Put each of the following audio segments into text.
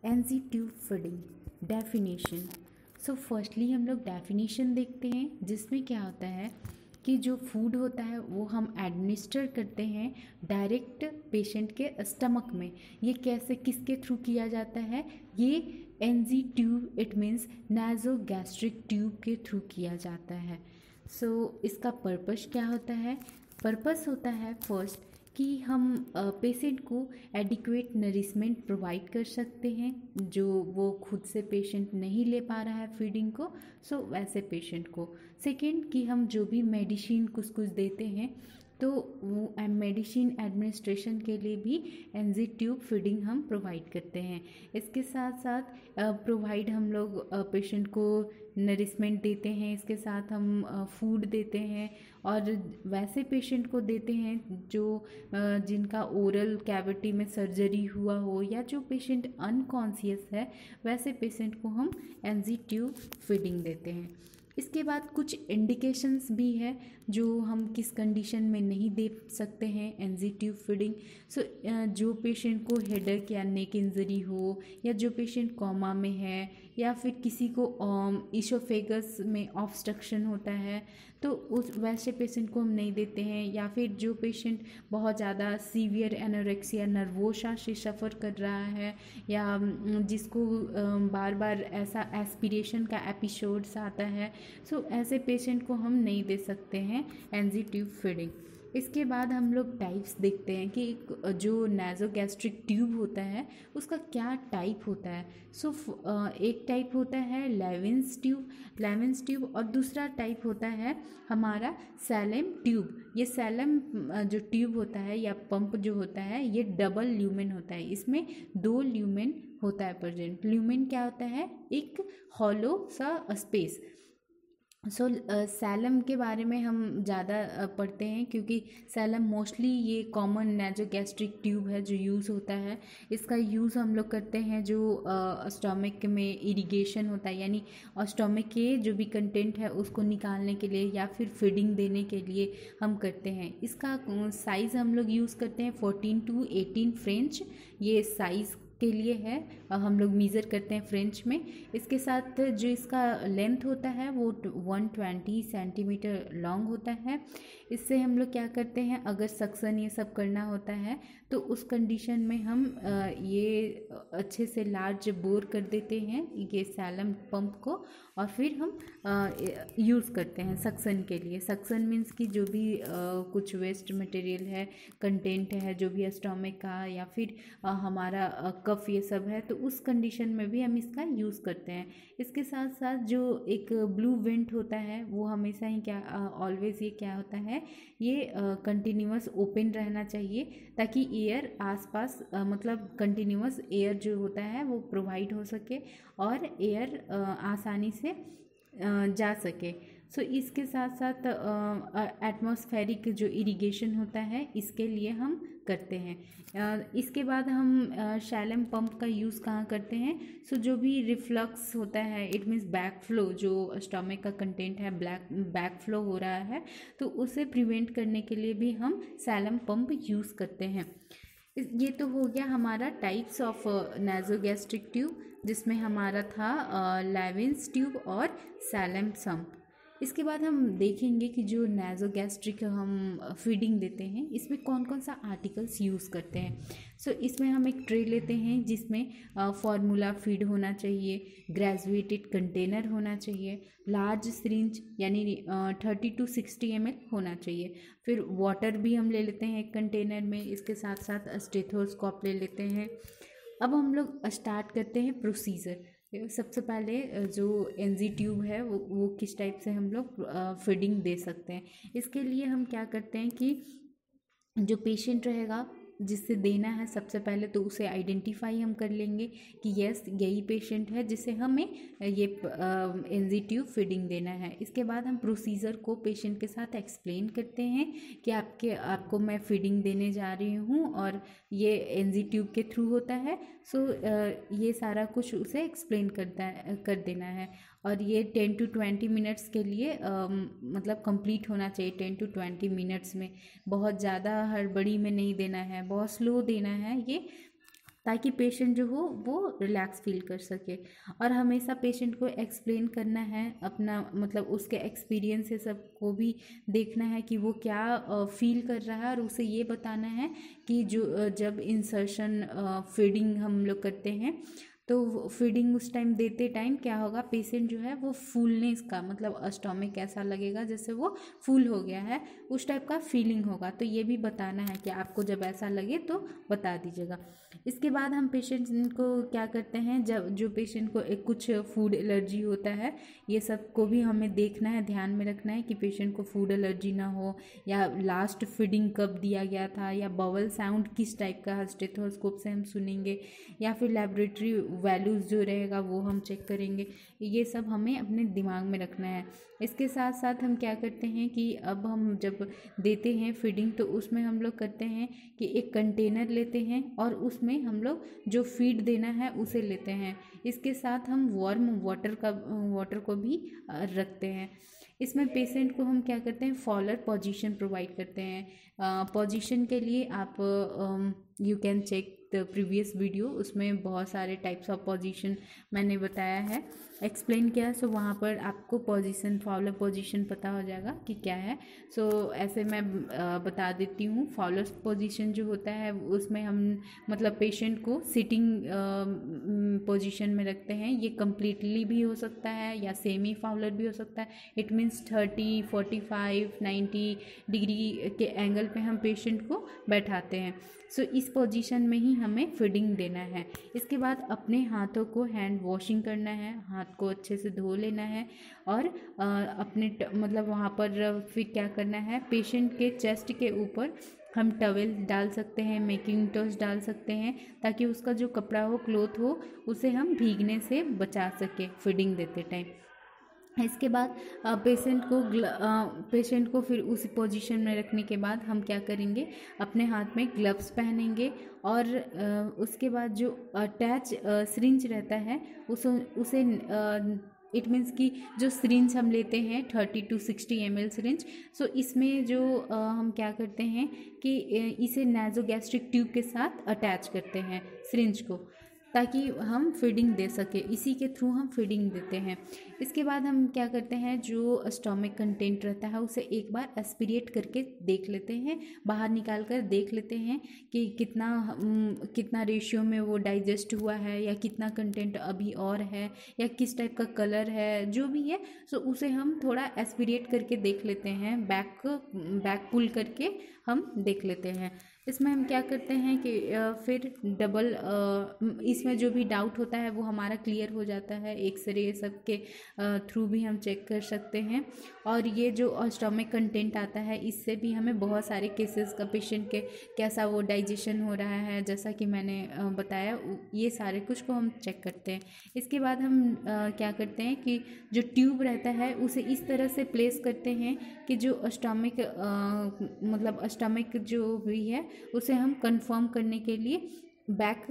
NG tube feeding definition. So firstly हम लोग definition देखते हैं, जिसमें क्या होता है कि जो फूड होता है वो हम एडमिनिस्टर करते हैं डायरेक्ट पेशेंट के स्टमक में। ये कैसे, किसके थ्रू किया जाता है? ये NG tube, it means nasogastric tube के थ्रू किया जाता है। सो इसका पर्पस क्या होता है? पर्पस होता है फर्स्ट कि हम पेशेंट को एडिक्वेट नरिशमेंट प्रोवाइड कर सकते हैं, जो वो खुद से पेशेंट नहीं ले पा रहा है फीडिंग को, सो वैसे पेशेंट को। सेकेंड कि हम जो भी मेडिसिन कुछ कुछ देते हैं तो वो मेडिसिन एडमिनिस्ट्रेशन के लिए भी एनजी ट्यूब फीडिंग हम प्रोवाइड करते हैं। इसके साथ साथ प्रोवाइड हम लोग पेशेंट को नरिशमेंट देते हैं, इसके साथ हम फूड देते हैं, और वैसे पेशेंट को देते हैं जो जिनका ओरल कैविटी में सर्जरी हुआ हो या जो पेशेंट अनकॉन्शियस है, वैसे पेशेंट को हम एनजी ट्यूब फीडिंग देते हैं। इसके बाद कुछ इंडिकेशंस भी है जो हम किस कंडीशन में नहीं दे सकते हैं एनजी ट्यूब फीडिंग। सो जो पेशेंट को हेडेक या नेक इंजरी हो, या जो पेशेंट कोमा में है, या फिर किसी को इसोफेगस में ऑब्स्ट्रक्शन होता है, तो उस वैसे पेशेंट को हम नहीं देते हैं। या फिर जो पेशेंट बहुत ज़्यादा सीवियर एनोरेक्सिया नर्वोसा से सफ़र कर रहा है, या जिसको बार बार ऐसा एस्पिरेशन का एपिसोड्स आता है, सो ऐसे पेशेंट को हम नहीं दे सकते हैं एनजी ट्यूब फीडिंग। इसके बाद हम लोग टाइप्स देखते हैं कि जो नाजोगैस्ट्रिक ट्यूब होता है उसका क्या टाइप होता है। सो एक टाइप होता है लेविन्स ट्यूब, और दूसरा टाइप होता है हमारा सैलम ट्यूब। ये सैलम जो ट्यूब होता है या पंप जो होता है, ये डबल ल्यूमेन होता है, इसमें 2 ल्यूमेन होता है प्रेजेंट। ल्यूमेन क्या होता है? एक हॉलो सा स्पेस। सो सैलम के बारे में हम ज़्यादा पढ़ते हैं, क्योंकि सैलम मोस्टली ये कॉमन नाजोगैस्ट्रिक ट्यूब है जो यूज़ होता है। इसका यूज़ हम लोग करते हैं जो स्टमक में इरिगेशन होता है, यानी स्टमक के जो भी कंटेंट है उसको निकालने के लिए या फिर फीडिंग देने के लिए हम करते हैं। इसका साइज़ हम लोग यूज़ करते हैं 14 to 18 फ्रेंच, ये साइज़ के लिए है, हम लोग मेज़र करते हैं फ्रेंच में। इसके साथ जो इसका लेंथ होता है वो 120 सेंटीमीटर लॉन्ग होता है। इससे हम लोग क्या करते हैं, अगर सक्शन ये सब करना होता है तो उस कंडीशन में हम ये अच्छे से लार्ज बोर कर देते हैं ये सैलम पंप को, और फिर हम यूज़ करते हैं सक्शन के लिए। सक्शन मीन्स कि जो भी कुछ वेस्ट मटेरियल है, कंटेंट है जो भी स्टमक का या फिर हमारा कफ ये सब है, तो उस कंडीशन में भी हम इसका यूज़ करते हैं। इसके साथ साथ जो एक ब्लू वेंट होता है वो हमेशा ही क्या ऑलवेज ये क्या होता है, ये कंटिन्यूअस ओपन रहना चाहिए, ताकि एयर आसपास मतलब कंटिन्यूअस एयर जो होता है वो प्रोवाइड हो सके और एयर आसानी से जा सके। सो इसके साथ साथ एटमॉस्फेरिक जो इरिगेशन होता है इसके लिए हम करते हैं। इसके बाद हम शैलम पंप का यूज़ कहाँ करते हैं? सो जो भी रिफ्लक्स होता है, इट मीन्स बैक फ्लो, जो स्टमक का कंटेंट है बैक फ्लो हो रहा है, तो उसे प्रिवेंट करने के लिए भी हम शैलम पंप यूज़ करते हैं। ये तो हो गया हमारा टाइप्स ऑफ नाजोगैस्ट्रिक ट्यूब, जिसमें हमारा था लेविन्स ट्यूब और सैलम पंप। इसके बाद हम देखेंगे कि जो नाजोगैस्ट्रिक हम फीडिंग देते हैं इसमें कौन कौन सा आर्टिकल्स यूज़ करते हैं। सो इसमें हम एक ट्रे लेते हैं जिसमें फार्मूला फीड होना चाहिए, ग्रेजुएटेड कंटेनर होना चाहिए, लार्ज सिरिंज यानी 30 to 60 ml होना चाहिए। फिर वाटर भी हम ले लेते हैं एक कंटेनर में, इसके साथ साथ स्टेथोस्कोप ले लेते हैं। अब हम लोग स्टार्ट करते हैं प्रोसीजर। सबसे पहले जो एनजी ट्यूब है वो किस टाइप से हम लोग फीडिंग दे सकते हैं। इसके लिए हम क्या करते हैं कि जो पेशेंट रहेगा जिससे देना है, सबसे पहले तो उसे आइडेंटिफाई हम कर लेंगे कि यस यही पेशेंट है जिसे हमें ये एनजी ट्यूब फीडिंग देना है। इसके बाद हम प्रोसीजर को पेशेंट के साथ एक्सप्लेन करते हैं कि आपको मैं फीडिंग देने जा रही हूँ और ये एनजी ट्यूब के थ्रू होता है। सो ये सारा कुछ उसे एक्सप्लेन कर देना है, और ये 10 to 20 मिनट्स के लिए मतलब कंप्लीट होना चाहिए 10 to 20 मिनट्स में। बहुत ज़्यादा हड़बड़ी में नहीं देना है, बहुत स्लो देना है ये। ताकि पेशेंट जो हो वो रिलैक्स फील कर सके। और हमेशा पेशेंट को एक्सप्लेन करना है अपना, मतलब उसके एक्सपीरियंस से सबको भी देखना है कि वो क्या फील कर रहा है, और उसे ये बताना है कि जो जब इंसर्शन फीडिंग हम लोग करते हैं तो फीडिंग उस टाइम देते टाइम क्या होगा, पेशेंट जो है वो फूलनेस का, मतलब स्टोमक कैसा लगेगा जैसे वो फूल हो गया है, उस टाइप का फीलिंग होगा। तो ये भी बताना है कि आपको जब ऐसा लगे तो बता दीजिएगा। इसके बाद हम पेशेंट को क्या करते हैं, जब जो पेशेंट को कुछ फूड एलर्जी होता है, ये सब को भी हमें देखना है, ध्यान में रखना है कि पेशेंट को फूड एलर्जी ना हो, या लास्ट फीडिंग कब दिया गया था, या बवल साउंड किस टाइप का स्टेथोस्कोप से हम सुनेंगे, या फिर लेबोरेटरी वैल्यूज़ जो रहेगा वो हम चेक करेंगे। ये सब हमें अपने दिमाग में रखना है। इसके साथ साथ हम क्या करते हैं कि अब हम जब देते हैं फीडिंग तो उसमें हम लोग करते हैं कि एक कंटेनर लेते हैं और उसमें हम लोग जो फीड देना है उसे लेते हैं। इसके साथ हम वार्म वाटर को भी रखते हैं। इसमें पेशेंट को हम क्या करते हैं, फॉलोअर पोजीशन प्रोवाइड करते हैं। पोजीशन के लिए आप you can check the previous video, उसमें बहुत सारे टाइप्स ऑफ पोजीशन मैंने बताया है, एक्सप्लेन किया है। सो वहाँ पर आपको पोजीशन, फॉलोअर पोजीशन पता हो जाएगा कि क्या है। सो ऐसे मैं बता देती हूँ। फॉलोअर पोजीशन जो होता है उसमें हम मतलब पेशेंट को सिटिंग पोजीशन में रखते हैं। ये कम्प्लीटली भी हो सकता है या सेमी फॉलोअर भी हो सकता है। इट मीन्स 30, 45, 90 डिग्री के एंगल पे हम पेशेंट को बैठाते हैं। सो इस पोजीशन में ही हमें फीडिंग देना है। इसके बाद अपने हाथों को हैंड वॉशिंग करना है, हाथ को अच्छे से धो लेना है, और अपने मतलब वहाँ पर फिर क्या करना है, पेशेंट के चेस्ट के ऊपर हम टॉवेल डाल सकते हैं, मैकिंटॉश डाल सकते हैं, ताकि उसका जो कपड़ा हो, क्लॉथ हो, उसे हम भीगने से बचा सके फीडिंग देते टाइम। इसके बाद पेशेंट को फिर उस पोजीशन में रखने के बाद हम क्या करेंगे, अपने हाथ में ग्लव्स पहनेंगे, और उसके बाद जो अटैच सिरिंज रहता है उसे इट मीन्स कि जो सिरिंज हम लेते हैं 30 to 60 ml सिरिंज, सो इसमें जो हम क्या करते हैं कि इसे नासोगैस्ट्रिक ट्यूब के साथ अटैच करते हैं सिरिंज को, ताकि हम फीडिंग दे सके, इसी के थ्रू हम फीडिंग देते हैं। इसके बाद हम क्या करते हैं, जो स्टोमक कंटेंट रहता है उसे एक बार एस्पिरेट करके देख लेते हैं, बाहर निकाल कर देख लेते हैं कि कितना रेशियो में वो डाइजेस्ट हुआ है, या कितना कंटेंट अभी और है, या किस टाइप का कलर है, जो भी है। सो उसे हम थोड़ा एस्पिरेट करके देख लेते हैं, बैक पुल करके हम देख लेते हैं। इसमें हम क्या करते हैं कि फिर इसमें जो भी डाउट होता है वो हमारा क्लियर हो जाता है, एक्सरे सब के थ्रू भी हम चेक कर सकते हैं। और ये जो स्टोमक कंटेंट आता है इससे भी हमें बहुत सारे केसेस का पेशेंट के कैसा वो डाइजेशन हो रहा है, जैसा कि मैंने बताया, ये सारे कुछ को हम चेक करते हैं। इसके बाद हम क्या करते हैं कि जो ट्यूब रहता है उसे इस तरह से प्लेस करते हैं कि जो स्टमक जो भी है उसे हम कंफर्म करने के लिए बैक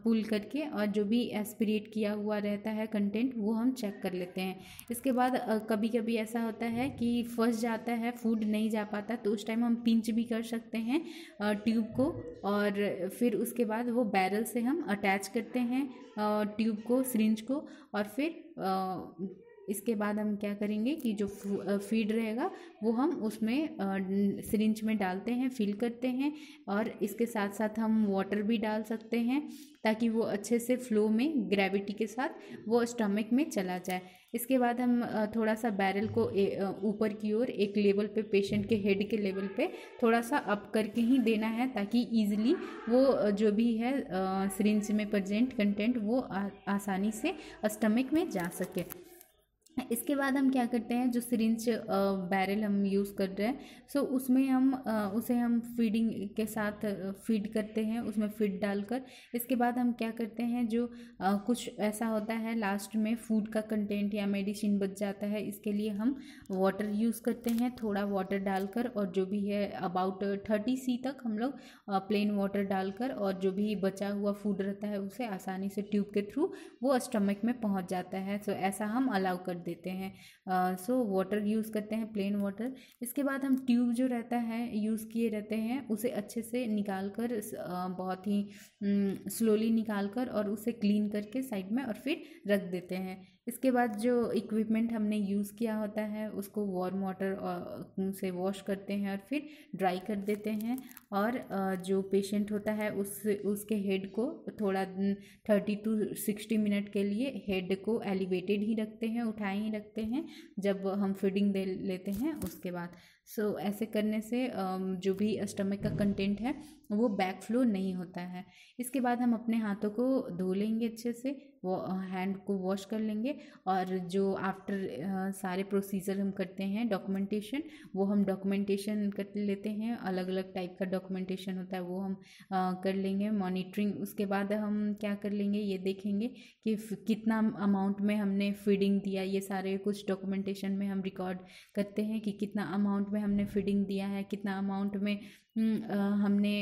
पुल करके, और जो भी एस्पिरेट किया हुआ रहता है कंटेंट वो हम चेक कर लेते हैं। इसके बाद कभी कभी ऐसा होता है कि फंस जाता है, फूड नहीं जा पाता, तो उस टाइम हम पिंच भी कर सकते हैं ट्यूब को, और फिर उसके बाद वो बैरल से हम अटैच करते हैं ट्यूब को, सिरिंज को, और फिर इसके बाद हम क्या करेंगे कि जो फीड रहेगा वो हम उसमें सिरिंज में डालते हैं, फिल करते हैं, और इसके साथ साथ हम वाटर भी डाल सकते हैं ताकि वो अच्छे से फ्लो में ग्रेविटी के साथ वो स्टमक में चला जाए। इसके बाद हम थोड़ा सा बैरल को ऊपर की ओर एक लेवल पे, पेशेंट के हेड के लेवल पे थोड़ा सा अप करके ही देना है, ताकि ईजिली वो जो भी है सिरिंज में प्रेजेंट कंटेंट वो आसानी से स्टमक में जा सके। इसके बाद हम क्या करते हैं, जो सिरिंज बैरल हम यूज़ कर रहे हैं, सो उसमें हम उसे हम फीडिंग के साथ फीड करते हैं, उसमें फीड डालकर। इसके बाद हम क्या करते हैं, जो कुछ ऐसा होता है लास्ट में फूड का कंटेंट या मेडिसिन बच जाता है, इसके लिए हम वाटर यूज़ करते हैं, थोड़ा वाटर डालकर, और जो भी है अबाउट 30 C तक हम लोग प्लेन वाटर डालकर, और जो भी बचा हुआ फूड रहता है उसे आसानी से ट्यूब के थ्रू वो स्टमक में पहुँच जाता है। सो ऐसा हम अलाउ कर देते हैं। सो वाटर यूज़ करते हैं, प्लेन वाटर। इसके बाद हम ट्यूब जो रहता है यूज़ किए रहते हैं उसे अच्छे से निकाल कर बहुत ही स्लोली निकाल कर और उसे क्लीन करके साइड में और फिर रख देते हैं। इसके बाद जो इक्विपमेंट हमने यूज़ किया होता है उसको वार्म वाटर से वॉश करते हैं और फिर ड्राई कर देते हैं। और जो पेशेंट होता है उसके हेड को थोड़ा 30 to 60 मिनट के लिए हेड को एलिवेटेड ही रखते हैं, उठाए ही रखते हैं जब हम फीडिंग दे लेते हैं उसके बाद। सो ऐसे करने से जो भी स्टमक का कंटेंट है वो बैक फ्लो नहीं होता है। इसके बाद हम अपने हाथों को धो लेंगे अच्छे से, वो हैंड को वॉश कर लेंगे। और जो आफ्टर सारे प्रोसीजर हम करते हैं डॉक्यूमेंटेशन, वो हम डॉक्यूमेंटेशन कर लेते हैं। अलग अलग टाइप का डॉक्यूमेंटेशन होता है वो हम कर लेंगे। मॉनिटरिंग उसके बाद हम क्या कर लेंगे, ये देखेंगे कि कितना अमाउंट में हमने फीडिंग दिया। ये सारे कुछ डॉक्यूमेंटेशन में हम रिकॉर्ड करते हैं कि कितना अमाउंट में हमने फीडिंग दिया है, कितना अमाउंट में हमने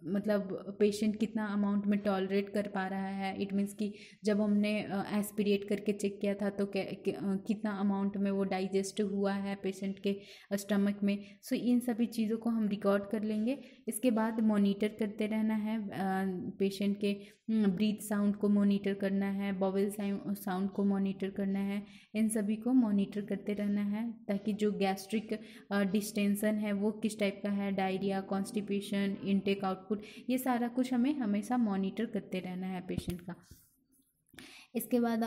मतलब पेशेंट कितना अमाउंट में टॉलरेट कर पा रहा है। इट मीन्स कि जब हमने एस्पिरेट करके चेक किया था तो कितना अमाउंट में वो डाइजेस्ट हुआ है पेशेंट के स्टमक में। सो इन सभी चीज़ों को हम रिकॉर्ड कर लेंगे। इसके बाद मॉनिटर करते रहना है, पेशेंट के ब्रीथ साउंड को मॉनिटर करना है, बॉवल साउंड को मॉनिटर करना है। इन सभी को मॉनिटर करते रहना है ताकि जो गैस्ट्रिक डिस्टेंशन है वो किस टाइप का है, डायरिया, कॉन्स्टिपेशन, इनटेक आउटपुट, ये सारा कुछ हमें हमेशा मॉनिटर करते रहना है पेशेंट का। इसके बाद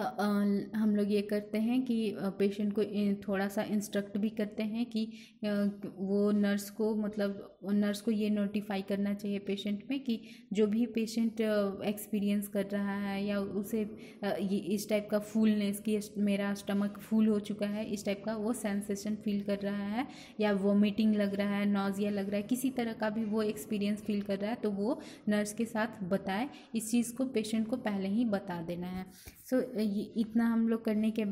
हम लोग ये करते हैं कि पेशेंट को थोड़ा सा इंस्ट्रक्ट भी करते हैं कि वो नर्स को, मतलब नर्स को ये नोटिफाई करना चाहिए पेशेंट में कि जो भी पेशेंट एक्सपीरियंस कर रहा है या उसे ये इस टाइप का फुलनेस कि मेरा स्टमक फुल हो चुका है, इस टाइप का वो सेंसेशन फील कर रहा है या वोमिटिंग लग रहा है, नॉजिया लग रहा है, किसी तरह का भी वो एक्सपीरियंस फील कर रहा है तो वो नर्स के साथ बताए। इस चीज़ को पेशेंट को पहले ही बता देना है। सो इतना हम लोग करने के बाद